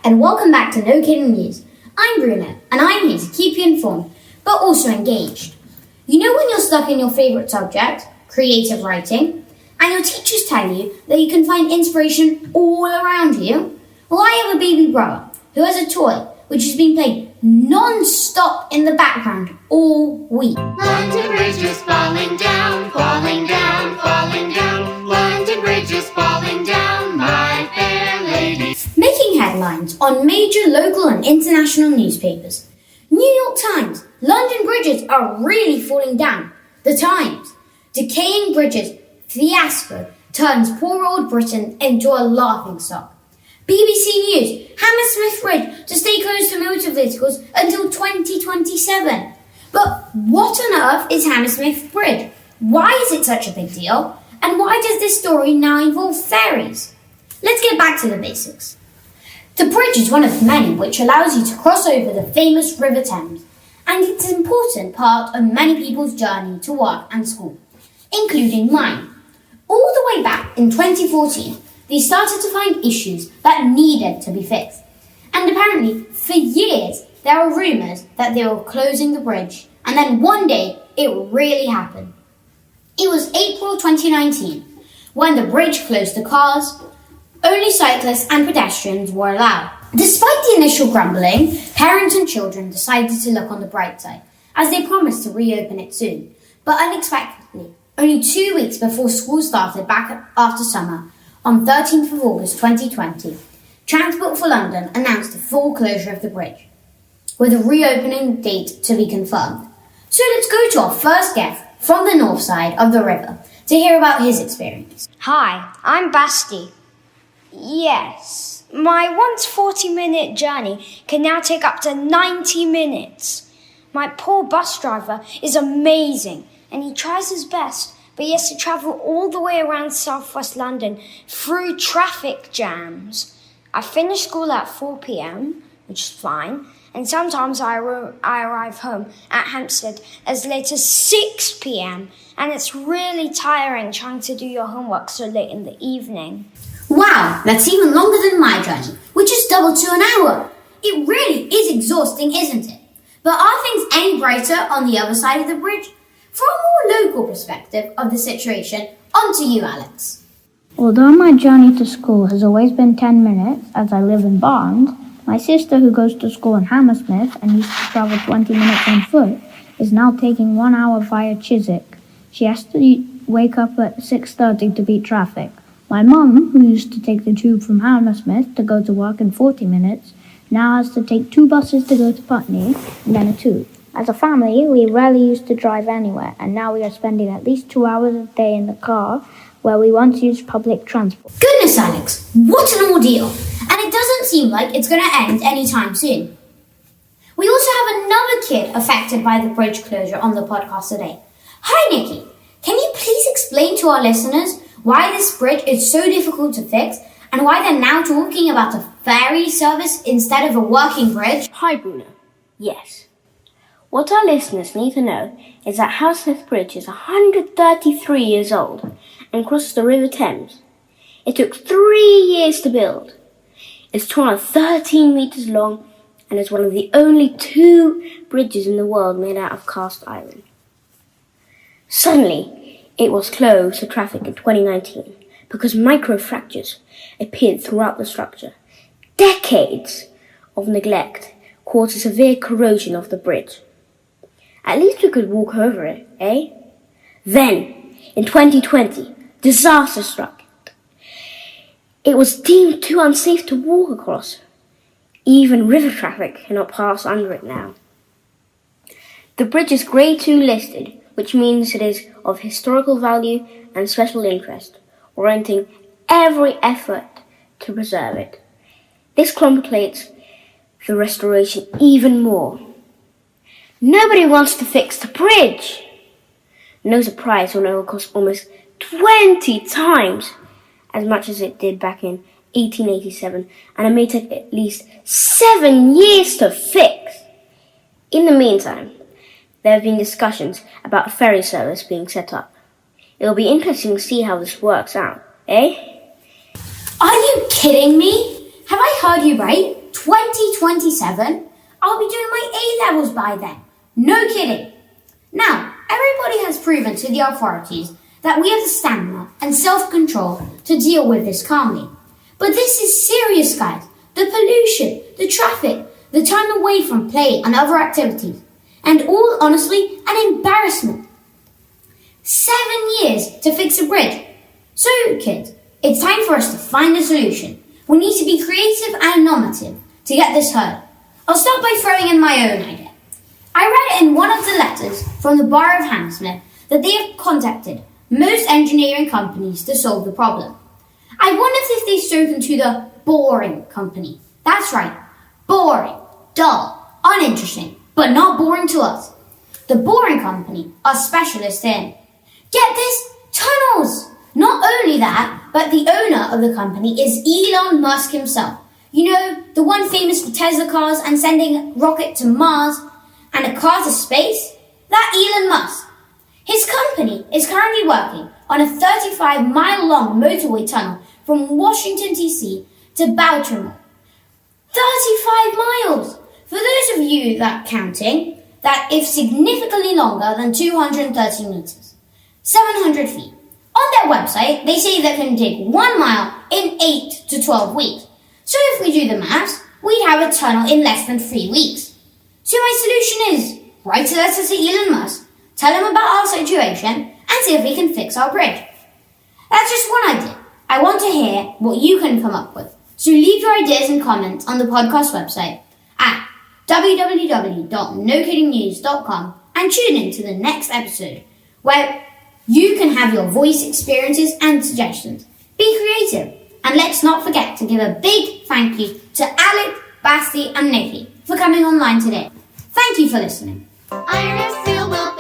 and welcome back to No Kidding News. I'm Bruno, and I'm here to keep you informed, but also engaged. You know when you're stuck in your favourite subject, creative writing, and your teachers tell you that you can find inspiration all around you? Well, I have a baby brother who has a toy which has been playing non-stop in the background all week. London Bridge is falling down, falling down, falling down. London Bridge is falling down, my fair lady. Making headlines on major local and international newspapers. New York Times, London bridges are really falling down. The Times, decaying bridges fiasco turns poor old Britain into a laughingstock. BBC News, Hammersmith Bridge to stay closed to motor vehicles until 2027. But what on earth is Hammersmith Bridge? Why is it such a big deal? And why does this story now involve ferries? Let's get back to the basics. The bridge is one of many which allows you to cross over the famous River Thames, and it's an important part of many people's journey to work and school, including mine. All the way back in 2014, they started to find issues that needed to be fixed. And apparently, for years, there were rumours that they were closing the bridge, and then one day, it really happened. It was April 2019, when the bridge closed to cars. Only cyclists and pedestrians were allowed. Despite the initial grumbling, parents and children decided to look on the bright side, as they promised to reopen it soon. But unexpectedly, only 2 weeks before school started back after summer, on 13th of August 2020, Transport for London announced the full closure of the bridge, with a reopening date to be confirmed. So let's go to our first guest from the north side of the river to hear about his experience. Hi, I'm Basti. Yes, my once 40-minute journey can now take up to 90 minutes. My poor bus driver is amazing, and he tries his best, but he has to travel all the way around southwest London through traffic jams. I finish school at 4 p.m, which is fine, and sometimes I arrive home at Hampstead as late as 6 p.m, and it's really tiring trying to do your homework so late in the evening. Wow, that's even longer than my journey, which is double to an hour. It really is exhausting, isn't it? But are things any brighter on the other side of the bridge? From a more local perspective of the situation, on to you, Alex. Although my journey to school has always been 10 minutes, as I live in Barnes, my sister, who goes to school in Hammersmith and used to travel 20 minutes on foot, is now taking 1 hour via Chiswick. She has to wake up at 6:30 to beat traffic. My mum, who used to take the tube from Hammersmith to go to work in 40 minutes, now has to take 2 buses to go to Putney and then a tube. As a family, we rarely used to drive anywhere, and now we are spending at least 2 hours a day in the car, where we once used public transport. Goodness, Alex, what an ordeal! And it doesn't seem like it's going to end anytime soon. We also have another kid affected by the bridge closure on the podcast today. Hi, Nikki. Can you please explain to our listeners why this bridge is so difficult to fix, and why they're now talking about a ferry service instead of a working bridge? Hi, Bruno. Yes. What our listeners need to know is that Hammersmith Bridge is 133 years old and crosses the River Thames. It took 3 years to build. It's 213 metres long and is one of the only 2 bridges in the world made out of cast iron. Suddenly, it was closed to traffic in 2019 because microfractures appeared throughout the structure. Decades of neglect caused a severe corrosion of the bridge. At least we could walk over it, eh? Then, in 2020, disaster struck. It was deemed too unsafe to walk across. Even river traffic cannot pass under it now. The bridge is Grade 2 listed, which means it is of historical value and special interest, warranting every effort to preserve it. This complicates the restoration even more. Nobody wants to fix the bridge. No surprise when it will cost almost 20 times as much as it did back in 1887, and it may take at least 7 years to fix. In the meantime, there have been discussions about a ferry service being set up. It will be interesting to see how this works out, eh? Are you kidding me? Have I heard you right? 2027, I'll be doing my A-levels by then. No kidding. Now, everybody has proven to the authorities that we have the stamina and self-control to deal with this calmly. But this is serious, guys. The pollution, the traffic, the time away from play and other activities, and all honestly an embarrassment. 7 years to fix a bridge. So, kids, it's time for us to find a solution. We need to be creative and innovative to get this heard. I'll start by throwing in my own idea. I read in one of the letters from the Borough of Hammersmith that they have contacted most engineering companies to solve the problem. I wondered if they've spoken to the boring company. That's right, boring, dull, uninteresting, but not boring to us. The boring company are specialists in, get this, tunnels! Not only that, but the owner of the company is Elon Musk himself. You know, the one famous for Tesla cars and sending a rocket to Mars and a car to space? That Elon Musk. His company is currently working on a 35-mile-long motorway tunnel from Washington, D.C. to Baltimore. 35 miles! For those of you that counting, that is significantly longer than 230 meters, 700 feet. On their website, they say they can dig 1 mile in 8 to 12 weeks. So if we do the maths, we'd have a tunnel in less than 3 weeks. So my solution is, write a letter to Elon Musk, tell him about our situation, and see if we can fix our bridge. That's just one idea. I want to hear what you can come up with. So leave your ideas and comments on the podcast website at www.nokiddingnews.com and tune in to the next episode where you can have your voice experiences and suggestions. Be creative, and let's not forget to give a big thank you to Alec, Basti and Nikki for coming online today. Thank you for listening. Iron and steel will